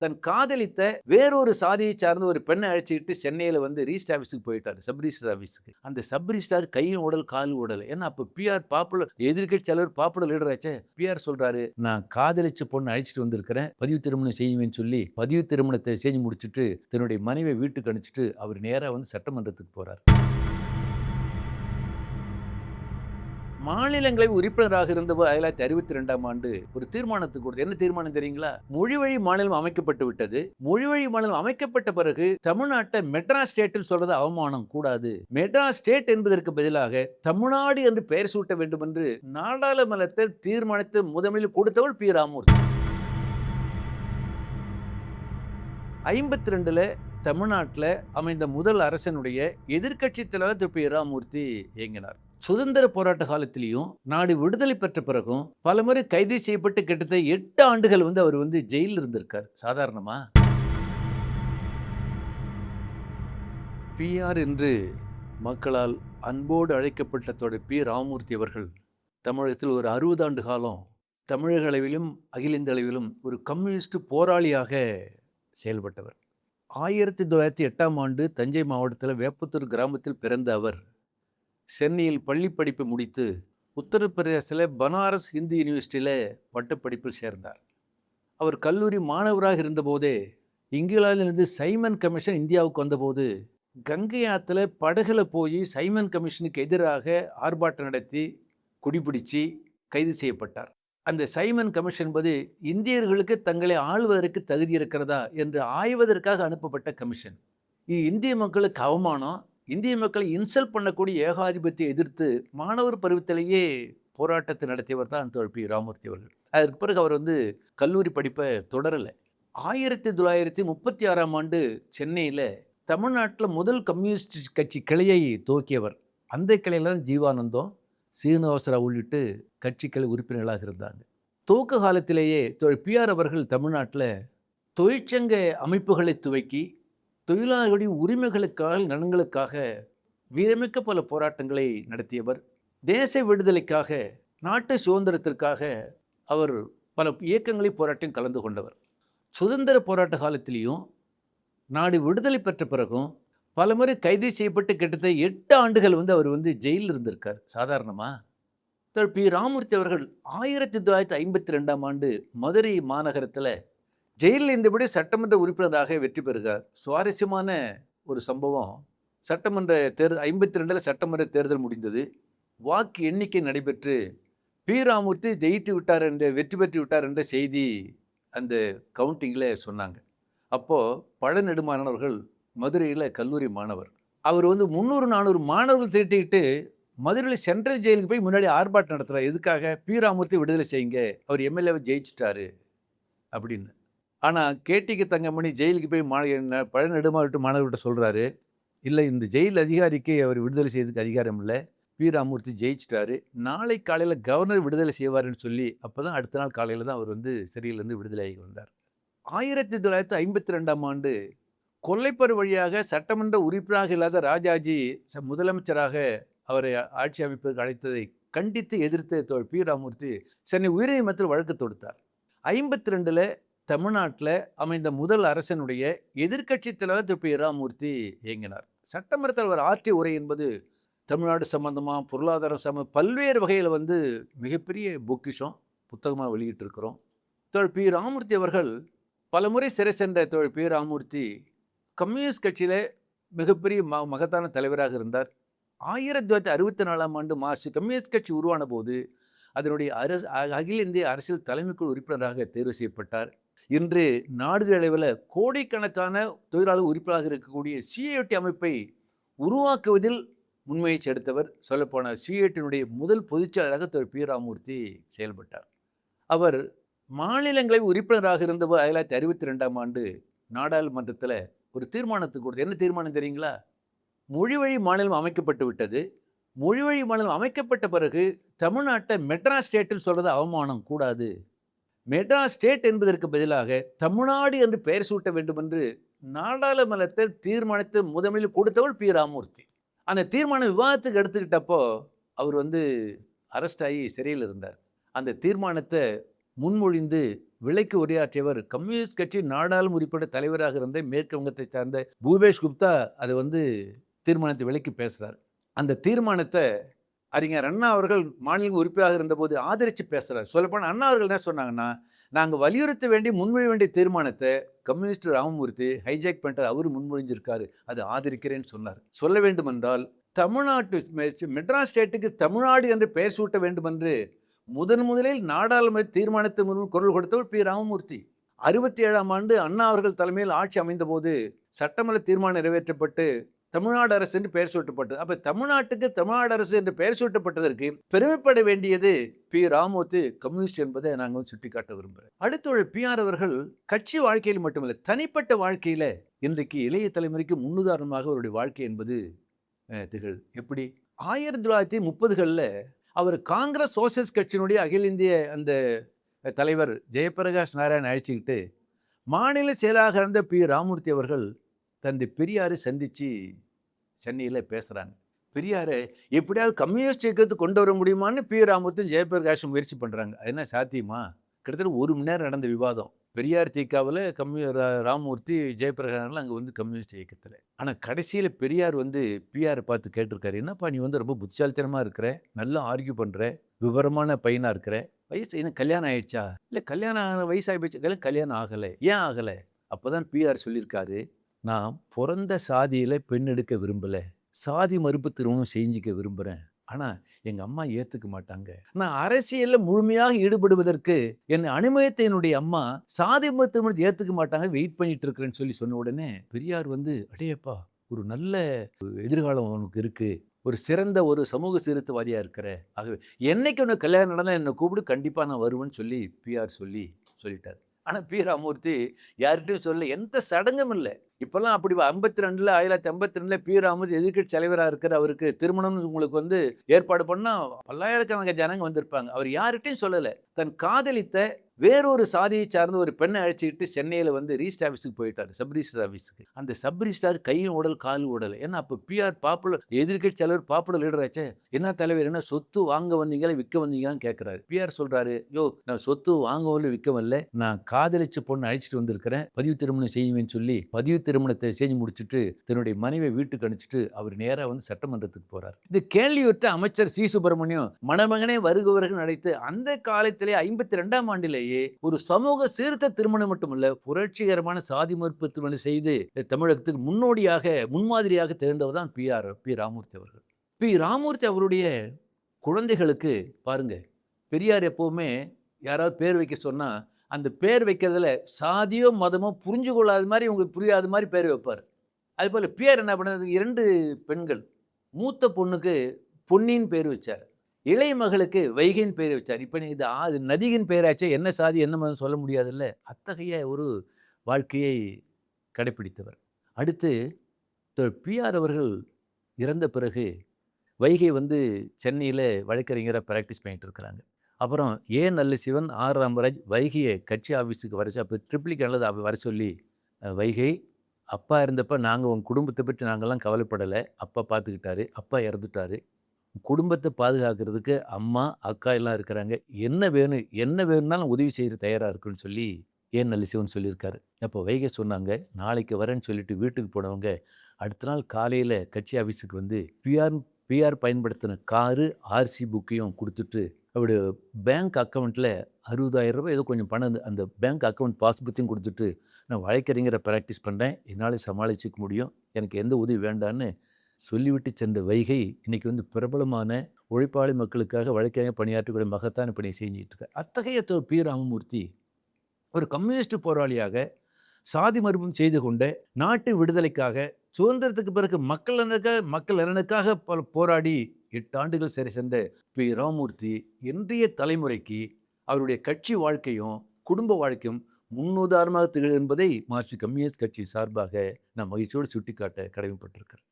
தன் காதலித்த வேறொரு சாதியை சார்ந்த ஒரு பெண்ணை அழைச்சிக்கிட்டு சென்னையில வந்து ரிஜிஸ்டர் ஆஃபீஸுக்கு போயிட்டாரு. சப் ரிஜிஸ்டர் ஆஃபீஸுக்கு. அந்த சப் ரிஜிஸ்டார் கையும் ஓடல், காலும் ஓடல. ஏன்னா அப்ப பி.ஆர். பாப்புலர் எதிர்க்கட்சி தலைவர், பாப்புலர் லீடர் ஆச்சே. பி.ஆர். சொல்றாரு, நான் காதலிச்ச பொண்ணு அழைச்சிட்டு வந்திருக்கிறேன். பதிவு திருமணம் செய்வேன்னு சொல்லி பதிவு திருமணத்தை செஞ்சு முடிச்சுட்டு தன்னுடைய மனைவியை வீட்டுக்கு அனுப்பிச்சிட்டு அவர் நேரா வந்து சட்டமன்றத்துக்கு போறார். மாநிலங்களவை உறுப்பினராக இருந்தபோது 1962ஆம் ஆண்டு ஒரு தீர்மானத்துக்கு கொடுத்து, என்ன தீர்மானம் தெரியுங்களா? மொழிவழி மாநிலம் அமைக்கப்பட்டு விட்டது. மொழிவழி மாநிலம் அமைக்கப்பட்ட பிறகு தமிழ்நாட்டை மெட்ராஸ் ஸ்டேட்னு சொல்றது அவமானம், கூடாது. மெட்ராஸ் ஸ்டேட் என்பதற்கு பதிலாக தமிழ்நாடு என்று பெயர் சூட்ட வேண்டும் என்று நாடாளுமன்றத்தில் தீர்மானத்தை முதலில் கொடுத்தவர் பி. ராமமூர்த்தி. 52ல தமிழ்நாட்டில் அமைந்த முதல் அரசனுடைய எதிர்க்கட்சி தலைவர் திரு பி. ராமமூர்த்தி இயங்கினார். சுதந்திர போராட்ட காலத்திலையும் நாடு விடுதலை பெற்ற பிறகும் பலமுறை கைது செய்யப்பட்டு கிட்டத்தட்ட 8 ஆண்டுகள் வந்து அவர் வந்து ஜெயிலில் இருந்திருக்கார். சாதாரணமா? பி.ஆர். என்று மக்களால் அன்போடு அழைக்கப்பட்ட தோழர் பி. ராமமூர்த்தி அவர்கள் தமிழகத்தில் ஒரு 60 ஆண்டு காலம் தமிழக அளவிலும் அகில இந்திய அளவிலும் ஒரு கம்யூனிஸ்ட் போராளியாக செயல்பட்டவர். 1908ஆம் ஆண்டு தஞ்சை மாவட்டத்தில் வேப்பத்தூர் கிராமத்தில் பிறந்த அவர் சென்னையில் பள்ளி படிப்பு முடித்து உத்தரப்பிரதேசத்தில் பனாரஸ் இந்து யூனிவர்சிட்டியில் பட்டப்படிப்பில் சேர்ந்தார். அவர் கல்லூரி மாணவராக இருந்தபோதே இங்கிலாந்திலிருந்து சைமன் கமிஷன் இந்தியாவுக்கு வந்தபோது கங்கை ஆற்றுல படகுல போய் சைமன் கமிஷனுக்கு எதிராக ஆர்ப்பாட்டம் நடத்தி குடிபிடிச்சு கைது செய்யப்பட்டார். அந்த சைமன் கமிஷன் என்பது இந்தியர்களுக்கு தங்களை ஆள்வதற்கு தகுதி இருக்கிறதா என்று ஆய்வதற்காக அனுப்பப்பட்ட கமிஷன். இது இந்திய மக்களுக்கு அவமானம். இந்திய மக்களை இன்சல்ட் பண்ணக்கூடிய ஏகாதிபத்தியை எதிர்த்து மாணவர் பருவத்திலேயே போராட்டத்தை நடத்தியவர் தான் தோழர் பி. ராமமூர்த்தி அவர்கள். அதற்கு பிறகு அவர் வந்து கல்லூரி படிப்பை தொடரலை. 1936ஆம் ஆண்டு சென்னையில் தமிழ்நாட்டில் முதல் கம்யூனிஸ்ட் கட்சி கிளையை துவக்கியவர். அந்த கிளையில் தான் ஜீவானந்தம், சீனிவாசராவ் உள்ளிட்டு கட்சிக்கிளை உறுப்பினர்களாக இருந்தாங்க. துவக்க காலத்திலேயே தோழர் பி.ஆர். அவர்கள் தமிழ்நாட்டில் தொழிற்சங்க அமைப்புகளை துவக்கி தொழிலாளர்களுடைய உரிமைகளுக்காக, நலன்களுக்காக வீரமிக்க பல போராட்டங்களை நடத்தியவர். தேச விடுதலைக்காக, நாட்டு சுதந்திரத்திற்காக அவர் பல இயக்கங்களை போராட்டம் கலந்து கொண்டவர். சுதந்திர போராட்ட காலத்திலையும் நாடு விடுதலை பெற்ற பிறகும் பலமுறை கைது செய்யப்பட்டு கிட்டத்தட்ட 8 ஆண்டுகள் வந்து அவர் வந்து ஜெயிலில் இருந்திருக்கார். சாதாரணமா? பி. ராமமூர்த்தி அவர்கள் 1952ஆம் ஆண்டு மதுரை மாநகரத்தில் ஜெயிலில் இருந்தபடி சட்டமன்ற உறுப்பினராக வெற்றி பெறுகிறார். சுவாரஸ்யமான ஒரு சம்பவம், சட்டமன்ற தேர்தல் 52ல் சட்டமன்ற தேர்தல் முடிந்தது. வாக்கு எண்ணிக்கை நடைபெற்று பி. ராமமூர்த்தி ஜெயித்து விட்டார் என்ற, வெற்றி பெற்று விட்டார் என்ற செய்தி அந்த கவுண்டிங்கில் சொன்னாங்க. அப்போது பழநெடுமாறனவர்கள் மதுரையில் கல்லூரி மாணவர். அவர் வந்து 300-400 மாணவர்கள் திரட்டிக்கிட்டு மதுரையில் சென்ட்ரல் ஜெயிலுக்கு போய் முன்னாடி ஆர்ப்பாட்டம் நடத்துகிறார். எதுக்காக? பி. ராமமூர்த்தி விடுதலை செய்யுங்க, அவர் எம்எல்ஏவை ஜெயிச்சிட்டாரு அப்படின்னு. ஆனால் கேடிக்கு தங்கமணி ஜெயிலுக்கு போய் பழநெடுமாறட்டு மாணவர்கிட்ட சொல்கிறாரு, இல்லை, இந்த ஜெயில் அதிகாரிக்கு அவர் விடுதலை செய்யறதுக்கு அதிகாரம் இல்லை, பி. ராமமூர்த்தி ஜெயிச்சிட்டாரு, நாளை காலையில் கவர்னர் விடுதலை செய்வார்னு சொல்லி அப்போ தான் அடுத்த நாள் காலையில் தான் அவர் வந்து சிறையிலேருந்து விடுதலை ஆகி வந்தார். 1952ஆம் ஆண்டு கொல்லைப்பர் வழியாக சட்டமன்ற உறுப்பினராக இல்லாத ராஜாஜி முதலமைச்சராக அவரை ஆட்சி அமைப்பதற்கு அழைத்ததை கண்டித்து எதிர்த்து பி. ராமமூர்த்தி சென்னை உயர்நீதிமன்றத்தில் வழக்கு தொடுத்தார். 52ல் தமிழ்நாட்டில் அமைந்த முதல் அரசனுடைய எதிர்க்கட்சி தலைவர் திரு பி. ராமமூர்த்தி இயங்கினார். சட்டமன்றத்தில் அவர் ஆற்றிய உரை என்பது தமிழ்நாடு சம்பந்தமாக, பொருளாதாரம் சம்பந்தம், பல்வேறு வகையில் வந்து மிகப்பெரிய பொக்கிஷம், புத்தகமாக வெளியிட்டிருக்கிறோம். தோழர் பி. ராமமூர்த்தி அவர்கள் பலமுறை சிறை சென்ற தோழர் பி. ராமமூர்த்தி கம்யூனிஸ்ட் கட்சியில் மிகப்பெரிய மகத்தான தலைவராக இருந்தார். 1964ஆம் ஆண்டு மார்ச் கம்யூனிஸ்ட் கட்சி உருவான போது அதனுடைய அகில இந்திய அரசியல் தலைமைக்குழு உறுப்பினராக தேர்வு செய்யப்பட்டார். இன்று நாடு அளவில் கோடிக்கணக்கான தொழிலாளர் உறுப்பினராக இருக்கக்கூடிய சிஐடி அமைப்பை உருவாக்குவதில் முன்முயற்சி எடுத்தவர். சொல்லப்போன சிஐடியினுடைய முதல் பொதுச்செயலாளராக திரு பி. ராமமூர்த்தி செயல்பட்டார். அவர் மாநிலங்களவை உறுப்பினராக இருந்தபோது 1962ஆம் ஆண்டு நாடாளுமன்றத்தில் ஒரு தீர்மானத்துக்கு கொடுத்து, என்ன தீர்மானம் தெரியுங்களா? மொழிவழி மாநிலம் அமைக்கப்பட்டு விட்டது. மொழிவழி மாநிலம் அமைக்கப்பட்ட பிறகு தமிழ்நாட்டை மெட்ராஸ் ஸ்டேட்னு சொல்றது அவமானம், கூடாது. மெட்ராஸ் ஸ்டேட் என்பதற்கு பதிலாக தமிழ்நாடு என்று பெயர் சூட்ட வேண்டும் என்று நாடாளுமன்றத்தில் தீர்மானத்தை முதலில் கொடுத்தவர் பி. ராமமூர்த்தி. அந்த தீர்மானம் விவாதத்துக்கு எடுத்துக்கிட்டப்போ அவர் வந்து அரெஸ்ட் ஆகி சிறையில் இருந்தார். அந்த தீர்மானத்தை முன்மொழிந்து விலைக்கு உரையாற்றியவர். கம்யூனிஸ்ட் கட்சி நாடாளுமன்ற உறுப்பினர் தலைவராக இருந்த மேற்கு வங்கத்தை சார்ந்த பூபேஷ் குப்தா அதை வந்து தீர்மானத்தை விலைக்கு பேசுகிறார். அந்த தீர்மானத்தை அறிஞர் அண்ணா அவர்கள் மாநில உறுப்பினராக இருந்தபோது ஆதரித்து பேசுகிறார். சொல்லப்போனால் அண்ணா அவர்கள் என்ன சொன்னாங்கன்னா, நாங்கள் வலியுறுத்த வேண்டிய முன்மொழி வேண்டிய தீர்மானத்தை கம்யூனிஸ்ட் ராமமூர்த்தி ஹைஜாக் பண்ணிட்டு அவர் முன்மொழிஞ்சிருக்காரு, அது ஆதரிக்கிறேன்னு சொன்னார். சொல்ல வேண்டும் என்றால் தமிழ்நாட்டு மெட்ராஸ் ஸ்டேட்டுக்கு தமிழ்நாடு என்று பெயர் சூட்ட வேண்டும் என்று முதலில் நாடாளுமன்ற தீர்மானத்தை குரல் கொடுத்தவர் பி ராமமூர்த்தி. 67ஆம் ஆண்டு அண்ணா அவர்கள் தலைமையில் ஆட்சி அமைந்த போது சட்டமன்ற தீர்மானம் நிறைவேற்றப்பட்டு தமிழ்நாடு அரசு என்று பெயர் சூட்டப்பட்டது. அப்ப தமிழ்நாட்டுக்கு தமிழ்நாடு அரசு என்று பெயர் சூட்டப்பட்டதற்கு பெருமைப்பட வேண்டியது பி ராமமூர்த்தி கம்யூனிஸ்ட் என்பதை நாங்கள் சுட்டிக்காட்ட விரும்புகிறேன். அடுத்த பி.ஆர். அவர்கள் கட்சி வாழ்க்கையில் மட்டுமல்ல, தனிப்பட்ட வாழ்க்கையில இன்றைக்கு இளைய தலைமுறைக்கு முன்னுதாரணமாக அவருடைய வாழ்க்கை என்பது திகழ்து. எப்படி 1930களில் அவர் காங்கிரஸ் சோசியலிஸ்ட் கட்சியினுடைய அகில இந்திய அந்த தலைவர் ஜெயபிரகாஷ் நாராயண் அழைச்சிக்கிட்டு மாநில செயலாளராக இருந்த பி ராமமூர்த்தி அவர்கள் தந்தை பெரியாரை சந்தித்து சென்னையில் பேசுகிறாங்க. பெரியாரை எப்படியாவது கம்யூனிஸ்ட் இயக்கத்துக்கு கொண்டு வர முடியுமான்னு பி ராமமூர்த்தியும் ஜெயபிரகாஷும் முயற்சி பண்ணுறாங்க. அது என்ன சாத்தியமா? கிட்டத்தட்ட 1 மணி நேரம் நடந்த விவாதம். பெரியார் தீக்காவில் ராமமூர்த்தி ஜெயபிரகாஷ்லாம் அங்கே வந்து கம்யூனிஸ்ட் இயக்கத்தில். ஆனால் கடைசியில் பெரியார் வந்து பிஆரை பார்த்து கேட்டிருக்காரு, என்னப்பா நீ வந்து ரொம்ப புத்திசாலித்தனமாக இருக்கிற, நல்லா ஆர்கியூ பண்ணுற, விவரமான பையனாக இருக்கிற, வயசு என்ன கல்யாணம் ஆயிடுச்சா? இல்லை கல்யாணம் ஆகிற வயசாகி போச்சு. கல்யாணம் ஆகலை. ஏன் ஆகலை? அப்போ தான் பிஆர் சொல்லியிருக்காரு, நான் பிறந்த சாதியில் பெண் எடுக்க விரும்பலை, சாதி மறுப்பு திருமணம் செஞ்சுக்க விரும்புகிறேன், ஆனால் எங்கள் அம்மா ஏற்றுக்க மாட்டாங்க. நான் அரசியலில் முழுமையாக ஈடுபடுவதற்கு என்னை அனுமதித்த என்னுடைய அம்மா சாதி மறுப்பு திருமணத்தை ஏற்றுக்க மாட்டாங்க, வெயிட் பண்ணிட்டு இருக்கிறேன்னு சொன்ன உடனே பெரியார் வந்து, அடேப்பா ஒரு நல்ல எதிர்காலம் உனக்கு இருக்குது, ஒரு சிறந்த ஒரு சமூக சீர்திருத்தவாதியாக இருக்கிற, ஆகவே என்னைக்கு உனக்கு கல்யாணம் நடந்தால் என்னை கூப்பிடு, கண்டிப்பாக நான் வருவேன்னு சொல்லி பிஆர் சொல்லிட்டார். ஆனால் பி ராமமூர்த்தி யார்கிட்டையும் சொல்ல, எந்த சடங்கும் இல்லை. இப்போல்லாம் அப்படி 1952 பி ராமமூர்த்தி எதிர்க்கட்சி தலைவராக இருக்கிற அவருக்கு திருமணம் உங்களுக்கு வந்து ஏற்பாடு பண்ணால் பல்லாயிரக்கணக்கான ஜனங்க வந்திருப்பாங்க. அவர் யார்கிட்டையும் சொல்லலை. தன் காதலித்த வேறொரு சாதியை சார்ந்த ஒரு பெண்ணை அழைச்சிக்கிட்டு சென்னையில் வந்து ரிஜிஸ்டர் ஆஃபீஸுக்கு போயிட்டார், சப் ரிஜிஸ்டர் ஆஃபீஸுக்கு. அந்த சப் ரிஜிஸ்டார் கையும் உடல் காலும் உடல். ஏன்னா அப்போ பிஆர் பாப்புலர் எதிர்க்கட்சி தலைவர், பாப்புலர் லீடர் ஆச்சே. என்ன தலைவர், என்ன சொத்து வாங்க வந்தீங்களா விற்க வந்தீங்களான்னு கேட்குறாரு. பிஆர் சொல்கிறாரு, யோ நான் சொத்து வாங்கவில்லை விற்கவில்லை, நான் காதலிச்ச பொண்ணு அழைச்சிட்டு வந்திருக்கிறேன், பதிவு திருமணம் செய்வேன்னு சொல்லி பதிவு திருமணத்தை செஞ்சு முடிச்சுட்டு தன்னுடைய மனைவியை வீட்டுக்கு அனுப்பிச்சிட்டு அவர் நேராக வந்து சட்டமன்றத்துக்கு போறார். இந்த கேள்வியுற்ற அமைச்சர் சி சுப்பிரமணியம் மணமகனே வருகிறவர்கள் அழைத்து அந்த காலத்திலே 52ஆம் ஆண்டிலேயே ஒரு சமூக சீர்திருத்த திருமணம் மட்டுமல்ல, புரட்சிகரமான சாதி மறுப்பு திருமணம் செய்து தமிழகத்துக்கு முன்மாதிரியாக திகழ்ந்தவர் தான் பி ராமமூர்த்தி அவர்கள். பி ராமமூர்த்தி அவருடைய குழந்தைகளுக்கு பாருங்க, பெரியார் எப்பவுமே யாராவது பேர் வைக்க சொன்னா அந்த பேர் வைக்கிறதுல சாதியோ மதமோ புரிஞ்சு கொள்ளாத மாதிரி, உங்களுக்கு புரியாத மாதிரி பேர் வைப்பார். அதுபோல் பிஆர் என்ன பண்ணது, 2 பெண்கள், மூத்த பொண்ணுக்கு பொன்னின்னு பேர் வச்சார், இளைய மகளுக்கு வைகையின் பேர் வச்சார். இப்போ இது நதியின் பேராச்சே, என்ன சாதி என்ன மதம் சொல்ல முடியாதுல்ல. அத்தகைய ஒரு வாழ்க்கையை கடைப்பிடித்தவர். அடுத்து பிஆர் அவர்கள் இறந்த பிறகு வைகை வந்து சென்னையில் வழக்கறிஞராக ப்ராக்டிஸ் பண்ணிட்டு இருக்கிறாங்க. அப்புறம் நல்லசிவன், ராமராஜ் வைகையை கட்சி ஆஃபீஸுக்கு வர அப்போ ட்ரிப்ளிக் அல்லது வர சொல்லி, வைகை அப்பா இருந்தப்போ நாங்கள் உங்கள் குடும்பத்தை பற்றி நாங்கள்லாம் கவலைப்படலை, அப்பா பார்த்துக்கிட்டாரு, அப்பா இறந்துட்டாரு, குடும்பத்தை பாதுகாக்கிறதுக்கு அம்மா அக்கா எல்லாம் இருக்கிறாங்க, என்ன வேணும்னாலும் உதவி செய்கிற தயாராக இருக்குன்னு சொல்லி நல்லசிவன் சொல்லியிருக்காரு. அப்போ வைகை சொன்னாங்க, நாளைக்கு வரேன்னு சொல்லிட்டு வீட்டுக்கு போனவங்க அடுத்த நாள் காலையில் கட்சி ஆஃபீஸுக்கு வந்து பிஆர் பயன்படுத்தின காரு ஆர்சி புக்கையும் கொடுத்துட்டு அவருடைய பேங்க் அக்கௌண்ட்டில் 60,000 ரூபாய் ஏதோ கொஞ்சம் பணம் அந்த பேங்க் அக்கௌண்ட் பாஸ்புக்கையும் கொடுத்துட்டு, நான் வழக்கறிஞரை ப்ராக்டிஸ் பண்ணுறேன், என்னால் சமாளிச்சிக்க முடியும், எனக்கு எந்த உதவி வேண்டான்னு சொல்லிவிட்டு சென்ற வைகை இன்றைக்கி வந்து பிரபலமான உழைப்பாளி மக்களுக்காக வழக்கறிஞர் பணியாற்றக்கூடிய மகத்தான பணியை செஞ்சுட்டு இருக்கார். அத்தகைய பி ராமமூர்த்தி ஒரு கம்யூனிஸ்ட் போராளியாக சாதி மறுப்பும் செய்து கொண்ட நாட்டு விடுதலைக்காக, சுதந்திரத்துக்கு பிறகு மக்கள் நலனுக்காக போராடி 8 ஆண்டுகள் சிறை சென்ற பி ராமமூர்த்தி இன்றைய தலைமுறைக்கு அவருடைய கட்சி வாழ்க்கையும் குடும்ப வாழ்க்கையும் முன்னுதாரணமாக திகழ் என்பதை மார்க்சிஸ்ட் கம்யூனிஸ்ட் கட்சி சார்பாக நான் மகிழ்ச்சியோடு சுட்டிக்காட்ட கடமைப்பட்டிருக்கிறேன்.